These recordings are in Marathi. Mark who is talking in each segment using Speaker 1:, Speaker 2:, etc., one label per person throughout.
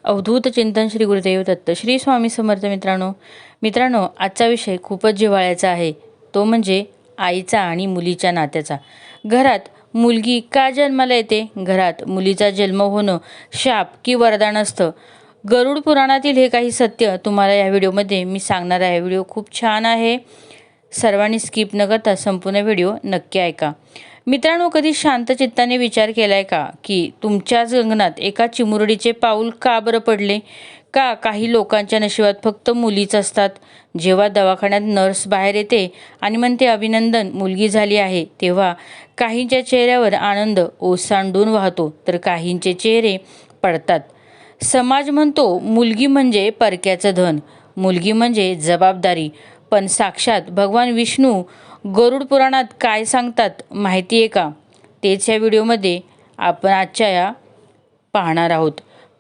Speaker 1: अवधूत चिंतन श्री गुरुदेव दत्त श्री स्वामी समर्थ. मित्रांनो, आजचा विषय खूपच जिव्हाळ्याचा आहे. तो म्हणजे आईचा आणि मुलीच्या नात्याचा. घरात मुलगी का जन्माला येते? घरात मुलीचा जन्म होणं शाप की वरदान असतं? गरुड पुराणातील हे काही सत्य तुम्हाला या व्हिडिओमध्ये मी सांगणार आहे. व्हिडिओ खूप छान आहे. सर्वांनी स्किप न करता संपूर्ण व्हिडिओ नक्की ऐका. मित्रांनो, कधी शांत चित्ताने विचार केलाय का की तुमच्याच अंगणात एका चिमुरडीचे पाऊल का बरं पडले? का काही लोकांच्या नशिबात फक्त मुलीच असतात? जेव्हा दवाखान्यात नर्स बाहेर येते आणि म्हणते अभिनंदन मुलगी झाली आहे, तेव्हा काहींच्या चेहऱ्यावर आनंद ओसांडून वाहतो तर काहींचे चेहरे पडतात. समाज म्हणतो मुलगी म्हणजे परक्याचं धन, मुलगी म्हणजे जबाबदारी. पण साक्षात भगवान विष्णू गरुड पुराणात काय सांगतात माहिती आहे का? तेच या व्हिडिओमध्ये आपण आजच्या या पाहणार आहोत.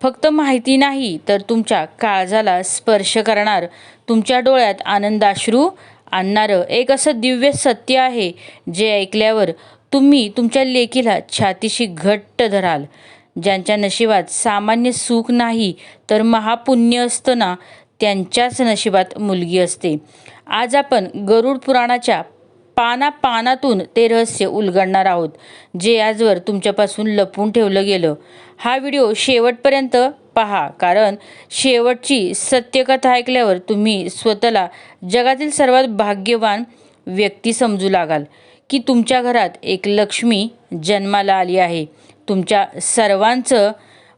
Speaker 1: फक्त माहिती नाही तर तुमच्या काळजाला स्पर्श करणार, तुमच्या डोळ्यात आनंदाश्रू आणणारं एक असं दिव्य सत्य आहे जे ऐकल्यावर तुम्ही तुमच्या लेकीला छातीशी घट्ट धराल. ज्यांच्या नशिबात सामान्य सुख नाही तर महापुण्य असतं ना, त्यांच्याच नशिबात मुलगी असते. आज आपण गरुड पुराणाच्या पानातून ते रहस्य उलगडणार आहोत, जे आजवर तुमच्यापासून लपवून ठेवलं गेलं. हा व्हिडिओ शेवटपर्यंत पहा, कारण शेवटची सत्यकथा ऐकल्यावर तुम्ही स्वतःला जगातील सर्वात भाग्यवान व्यक्ती समजू लागाल की तुमच्या घरात एक लक्ष्मी जन्माला आली आहे. तुमच्या सर्वांचं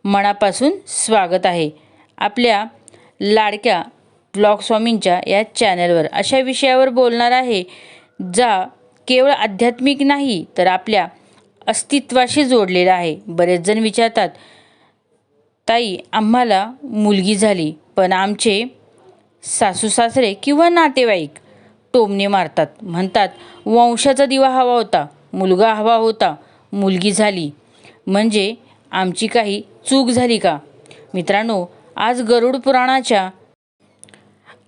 Speaker 1: मनापासून स्वागत आहे आपल्या लाडक्या ब्लॉग स्वामींच्या या चॅनलवर. अशा विषयावर बोलणार आहे जा केवळ आध्यात्मिक नाही तर आपल्या अस्तित्वाशी जोडलेला आहे. बरेच जण विचारतात, ताई आम्हाला मुलगी झाली पण आमचे सासू सासरे किंवा नातेवाईक टोमणे मारतात, म्हणतात वंशाचा दिवा हवा होता, मुलगा हवा होता, मुलगी झाली म्हणजे आमची काही चूक झाली का? मित्रांनो, आज गरुड पुराणाच्या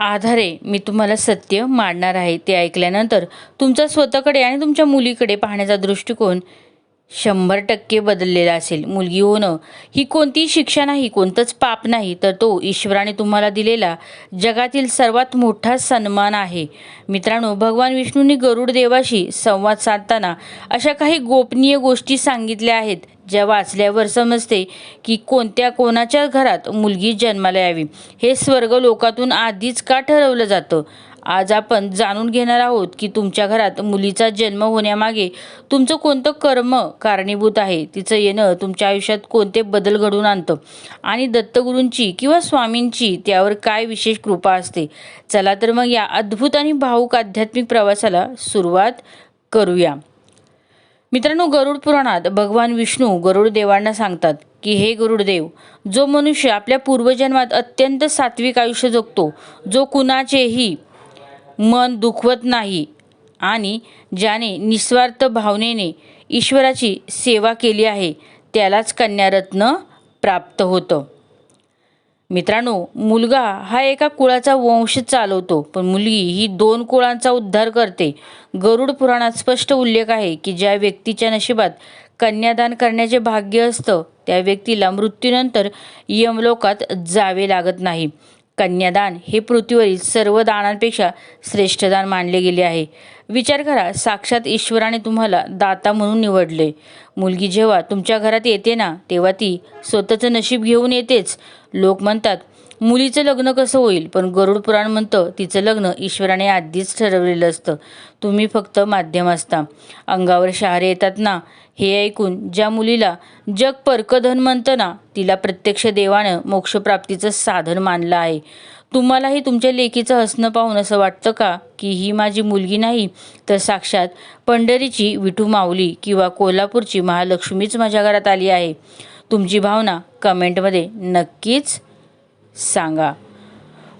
Speaker 1: आधारे मी तुम्हाला सत्य मांडणार आहे. ते ऐकल्यानंतर तुमचा स्वतःकडे आणि तुमच्या मुलीकडे पाहण्याचा दृष्टिकोन 100% बदललेला असेल. मुलगी होणं ही कोणतीही शिक्षा नाही, कोणतंच पाप नाही, तर तो ईश्वराने तुम्हाला दिलेला जगातील सर्वात मोठा सन्मान आहे. मित्रांनो, भगवान विष्णूंनी गरुड देवाशी संवाद साधताना अशा काही गोपनीय गोष्टी सांगितल्या आहेत ज्या वाचल्यावर समजते की कोणाच्या घरात मुलगी जन्माला यावी हे स्वर्ग लोकातून आधीच का ठरवलं जातं. आज आपण जाणून घेणार आहोत की तुमच्या घरात मुलीचा जन्म होण्यामागे तुमचं कोणतं कर्म कारणीभूत आहे, तिचं येणं तुमच्या आयुष्यात कोणते बदल घडवून आणतं आणि दत्तगुरूंची किंवा स्वामींची त्यावर काय विशेष कृपा असते. चला तर मग या अद्भुत आणि भावूक आध्यात्मिक प्रवासाला सुरुवात करूया. मित्रांनो, गरुड पुराणात भगवान विष्णू गरुड देवांना सांगतात की हे गरुडदेव, जो मनुष्य आपल्या पूर्वजन्मात अत्यंत सात्विक आयुष्य जगतो, जो कुणाचेही मन दुखवत नाही आणि ज्याने निस्वार्थ भावनेने ईश्वराची सेवा केली आहे, त्यालाच कन्यारत्न प्राप्त होतं. मित्रांनो, मुलगा हा एका कुळाचा वंश चालवतो पण मुलगी ही 2 कुळांचा उद्धार करते. गरुड पुराणात स्पष्ट उल्लेख आहे की ज्या व्यक्तीच्या नशिबात कन्यादान करण्याचे भाग्य असतं त्या व्यक्तीला मृत्यूनंतर यमलोकात जावे लागत नाही. कन्यादान हे पृथ्वीवरील सर्व दानांपेक्षा श्रेष्ठ दान मानले गेले आहे. विचार करा, साक्षात ईश्वराने तुम्हाला दाता म्हणून निवडले. मुलगी जेव्हा तुमच्या घरात येते ना, तेव्हा ती स्वतःचं नशीब घेऊन येतेच. लोक म्हणतात मुलीचं लग्न कसं होईल, पण गरुड पुराण म्हणतं तिचं लग्न ईश्वराने आधीच ठरवलेलं असतं, तुम्ही फक्त माध्यम असता. अंगावर शहारे येतात ना, हे ऐकून ज्या मुलीला जग परकधन म्हणतं ना, तिला प्रत्यक्ष देवानं मोक्षप्राप्तीचं साधन मानलं आहे. तुम्हालाही तुमच्या लेकीचं हसणं पाहून असं वाटतं का की ही माझी मुलगी नाही तर साक्षात पंढरीची विठू माऊली किंवा कोल्हापूरची महालक्ष्मीच माझ्या घरात आली आहे? तुमची भावना कमेंटमध्ये नक्कीच सांगा.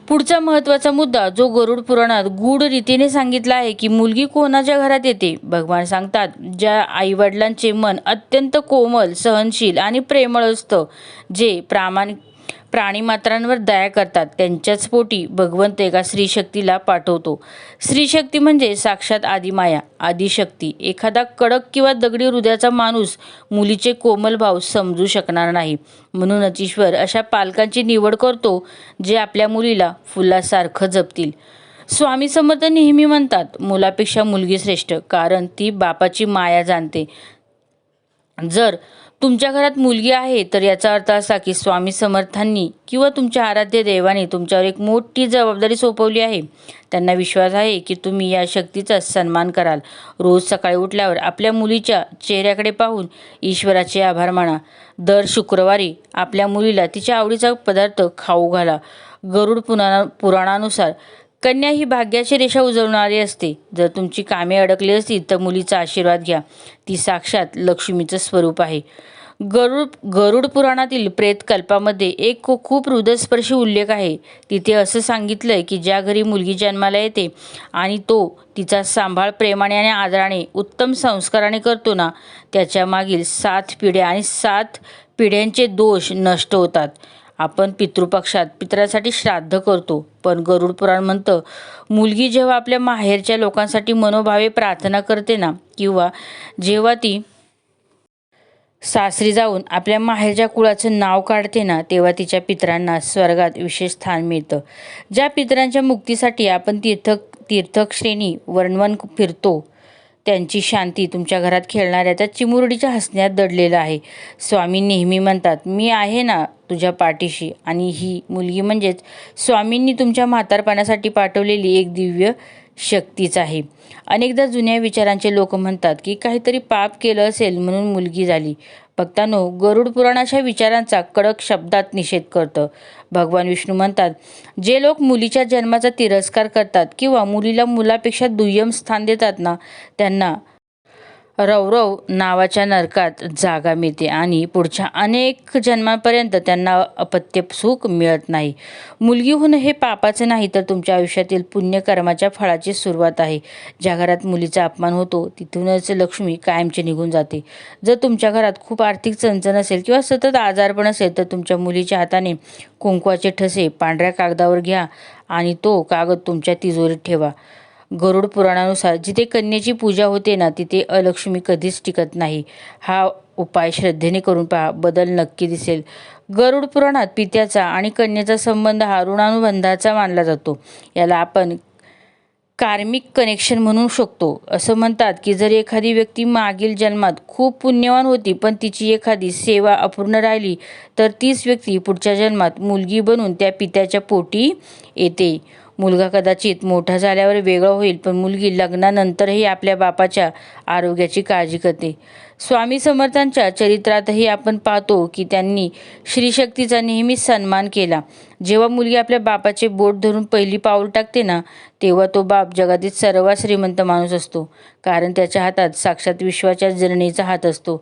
Speaker 1: पुढचा महत्त्वाचा मुद्दा जो गरुड पुराणात गूढ रीतीने सांगितला आहे की मुलगी कोणाच्या घरात येते. भगवान सांगतात, ज्या आईवडिलांचे मन अत्यंत कोमल, सहनशील आणि प्रेमळ असतं, जे प्राणीमात्रांवर दया करतात त्यांच्याच पोटी भगवंत एका स्त्रीशक्तीला पाठवतो. स्त्रीशक्ती म्हणजे साक्षात आदिमाया, आदिशक्ती. एखादा कडक किंवा दगडी हृदयाचा माणूस मुलीचे कोमल भाव समजू शकणार नाही. म्हणूनच ईश्वर अशा पालकांची निवड करतो जे आपल्या मुलीला फुलासारखं जपतील. स्वामी समर्थ नेहमी म्हणतात, मुलापेक्षा मुलगी श्रेष्ठ, कारण ती बापाची माया जाणते. जर तुमच्या घरात मुलगी आहे तर याचा अर्थ असा की स्वामी समर्थांनी किंवा तुमच्या आराध्य देवाने तुमच्यावर एक मोठी जबाबदारी सोपवली आहे. त्यांना विश्वास आहे की तुम्ही या शक्तीचा सन्मान कराल. रोज सकाळी उठल्यावर आपल्या मुलीच्या चेहऱ्याकडे पाहून ईश्वराचे आभार माना. दर शुक्रवारी आपल्या मुलीला तिच्या आवडीचा पदार्थ खाऊ घाला. गरुड पुराणानुसार कन्या ही भाग्याची रेषा उजळणारी असते. जर तुमची कामे अडकली असतील तर मुलीचा आशीर्वाद घ्या. ती साक्षात लक्ष्मीचं स्वरूप आहे. गरुड पुराणातील प्रेतकल्पामध्ये एक खूप हृदयस्पर्शी उल्लेख आहे. तिथे असं सांगितलंय की ज्या घरी मुलगी जन्माला येते आणि तो तिचा सांभाळ प्रेमाने आणि आदराने उत्तम संस्काराने करतो ना, त्याच्या मागील 7 पिढ्या आणि 7 पिढ्यांचे दोष नष्ट होतात. आपण पितृपक्षात पितरांसाठी श्राद्ध करतो, पण गरुड पुराण म्हणतं मुलगी जेव्हा आपल्या माहेरच्या लोकांसाठी मनोभावे प्रार्थना करते ना, किंवा जेव्हा ती सासरी जाऊन आपल्या माहेरच्या कुळाचं नाव काढते ना, तेव्हा तिच्या पितरांना स्वर्गात विशेष स्थान मिळतं. ज्या पितरांच्या मुक्तीसाठी आपण तीर्थक्षेत्री वणवण फिरतो, त्यांची शांती तुमच्या घरात खेळणाऱ्या त्या चिमुरडीच्या हसण्यात दडलेलं आहे. स्वामी नेहमी म्हणतात, मी आहे ना तुझ्या पाठीशी. आणि ही मुलगी म्हणजेच स्वामींनी तुमच्या म्हातारपणासाठी पाठवलेली एक दिव्य शक्तीच आहे. अनेकदा जुन्या विचारांचे लोक म्हणतात की काहीतरी पाप केलं असेल म्हणून मुलगी झाली. भक्तांनो, गरुड पुराण अशा विचारांचा कडक शब्दात निषेध करतं. भगवान विष्णू म्हणतात, जे लोक मुलीच्या जन्माचा तिरस्कार करतात किंवा मुलीला मुलापेक्षा दुय्यम स्थान देतात ना, त्यांना रौरव नावाच्या नरकात जागा मिळते आणि पुढच्या अनेक जन्मांपर्यंत त्यांना अपत्य सुख मिळत नाही. मुलगी होणं हे पापाचं नाही, तर तुमच्या आयुष्यातील पुण्यकर्माच्या फळाची सुरुवात आहे. ज्या घरात मुलीचा अपमान होतो तिथूनच लक्ष्मी कायमची निघून जाते. जर तुमच्या घरात खूप आर्थिक चणचण असेल किंवा सतत आजारपण असेल तर तुमच्या मुलीच्या हाताने कुंकवाचे ठसे पांढऱ्या कागदावर घ्या आणि तो कागद तुमच्या तिजोरीत ठेवा. गरुड पुराणानुसार जिथे कन्येची पूजा होते ना, तिथे अलक्ष्मी कधीच टिकत नाही. हा उपाय श्रद्धेने करून पहा, बदल नक्की दिसेल. गरुड पुराणात पित्याचा आणि कन्येचा संबंध हा ऋणानुबंधाचा मानला जातो. याला आपण कार्मिक कनेक्शन म्हणू शकतो. असं म्हणतात की जर एखादी व्यक्ती मागील जन्मात खूप पुण्यवान होती पण तिची एखादी सेवा अपूर्ण राहिली तर तीच व्यक्ती पुढच्या जन्मात मुलगी बनून त्या पित्याच्या पोटी येते. मुलगा कदाचित मोठा झाल्यावर वेगळं होईल, पण मुलगी लग्नानंतरही आपल्या बापाच्या आरोग्याची काळजी करते. स्वामी समर्थांच्या चरित्रातही आपण पाहतो की त्यांनी श्रीशक्तीचा नेहमी सन्मान केला. जेव्हा मुलगी आपल्या बापाचे बोट धरून पहिली पाऊल टाकते ना, तेव्हा तो बाप जगातील सर्वात श्रीमंत माणूस असतो, कारण त्याच्या हातात साक्षात विश्वाच्या जननीचा हात असतो.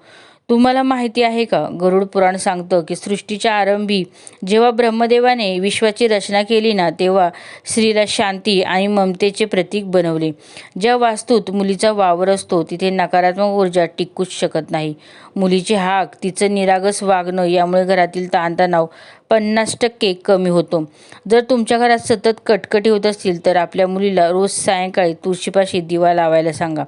Speaker 1: तुम्हाला माहिती आहे का, गरुड पुराण सांगतं की सृष्टीच्या आरंभी जेव्हा ब्रह्मदेवाने विश्वाची रचना केली ना, तेव्हा स्त्रीला शांती आणि ममतेचे प्रतीक बनवले. ज्या वास्तूत मुलीचा वावर असतो तिथे नकारात्मक ऊर्जा टिकूच शकत नाही. मुलीची हाक, तिचं निरागस वागणं यामुळे घरातील ताणतणाव 50% कमी होतो. जर तुमच्या घरात सतत कटकटी होत असतील तर आपल्या मुलीला रोज सायंकाळी तुळशीपाशी दिवा लावायला सांगा.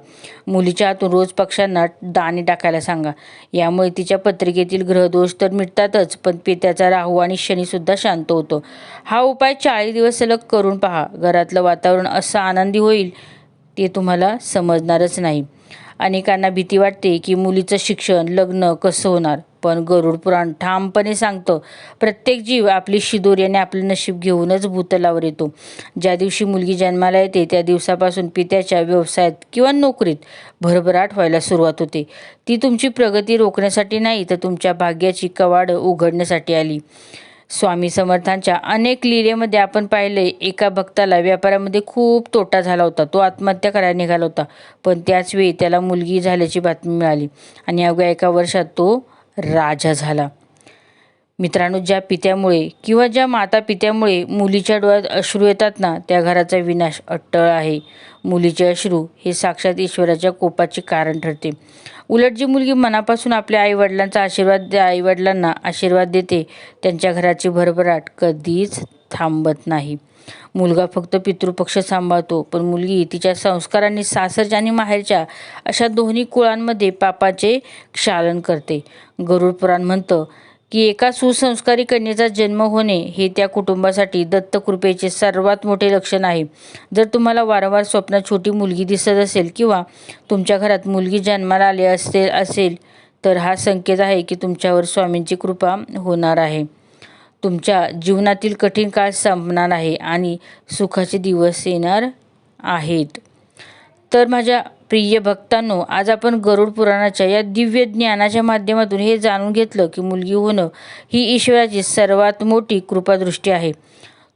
Speaker 1: मुलीच्या हातून रोज पक्ष्यांना दाणे टाकायला सांगा. यामुळे तिच्या पत्रिकेतील ग्रहदोष तर मिटतातच, पण पित्याचा राहू आणि शनीसुद्धा शांत होतो. हा उपाय 40 दिवस सलग करून पहा. घरातलं वातावरण असं आनंदी होईल ते तुम्हाला समजणारच नाही. अनेकांना भीती वाटते की मुलीचं शिक्षण, लग्न कसं होणार, पण गरुड पुराण ठामपणे सांगतं, प्रत्येक जीव आपली शिदोरी आणि आपलं नशीब घेऊनच भूतलावर येतो. ज्या दिवशी मुलगी जन्माला येते त्या दिवसापासून पित्याच्या व्यवसायात किंवा नोकरीत भरभराट व्हायला सुरुवात होते. ती तुमची प्रगती रोखण्यासाठी नाही, तर तुमच्या भाग्याची कवाडं उघडण्यासाठी आली. स्वामी समर्थांच्या अनेक लीलेमध्ये आपण पाहिले, एका भक्ताला व्यापारामध्ये खूप तोटा झाला होता. तो आत्महत्या करायला निघाला होता, पण त्याचवेळी त्याला मुलगी झाल्याची बातमी मिळाली आणि अवघ्या 1 वर्षात तो राजा झाला. मित्रांनो, ज्या पित्यामुळे किंवा ज्या माता पित्यामुळे मुलीच्या डोळ्यात अश्रू येतात ना, त्या घराचा विनाश अट्टळ आहे. मुलीचे अश्रू हे साक्षात ईश्वराच्या कोपाचे कारण ठरते. उलट जी मुलगी मनापासून आपल्या आईवडिलांना आशीर्वाद देते, त्यांच्या घराची भरभराट कधीच थांबत नाही. मुलगा फक्त पितृपक्ष सांभाळतो, पण मुलगी तिच्या संस्कारांनी सासरच्या आणि माहेरच्या अशा दोन्ही कुळांमध्ये पापाचे क्षालन करते. गरुड पुराण म्हणतं की एका सुसंस्कारी कन्येचा जन्म होणे हे त्या कुटुंबासाठी दत्तकृपेचे सर्वात मोठे लक्षण आहे. जर तुम्हाला वारंवार स्वप्नात छोटी मुलगी दिसत असेल किंवा तुमच्या घरात मुलगी जन्माला आली असेल तर हा संकेत आहे की तुमच्यावर स्वामींची कृपा होणार आहे. तुमच्या जीवनातील कठीण काळ संपणार आहे आणि सुखाचे दिवस येणार आहेत. तर माझ्या प्रिय भक्तांनो, आज आपण गरुड पुराणाच्या या दिव्य ज्ञानाच्या माध्यमातून हे जाणून घेतलं की मुलगी होणं ही ईश्वराची सर्वात मोठी कृपादृष्टी आहे.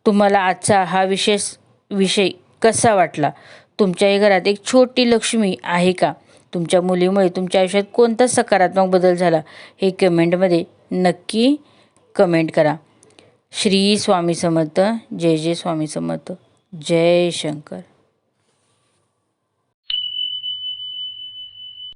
Speaker 1: तुम्हाला आजचा हा विषय कसा वाटला? तुमच्याही घरात एक छोटी लक्ष्मी आहे का? तुमच्या मुलीमुळे तुमच्या आयुष्यात कोणता सकारात्मक बदल झाला हे कमेंटमध्ये नक्की कमेंट करा. श्री स्वामी समर्थ. जय जय स्वामी समर्थ. जय शंकर.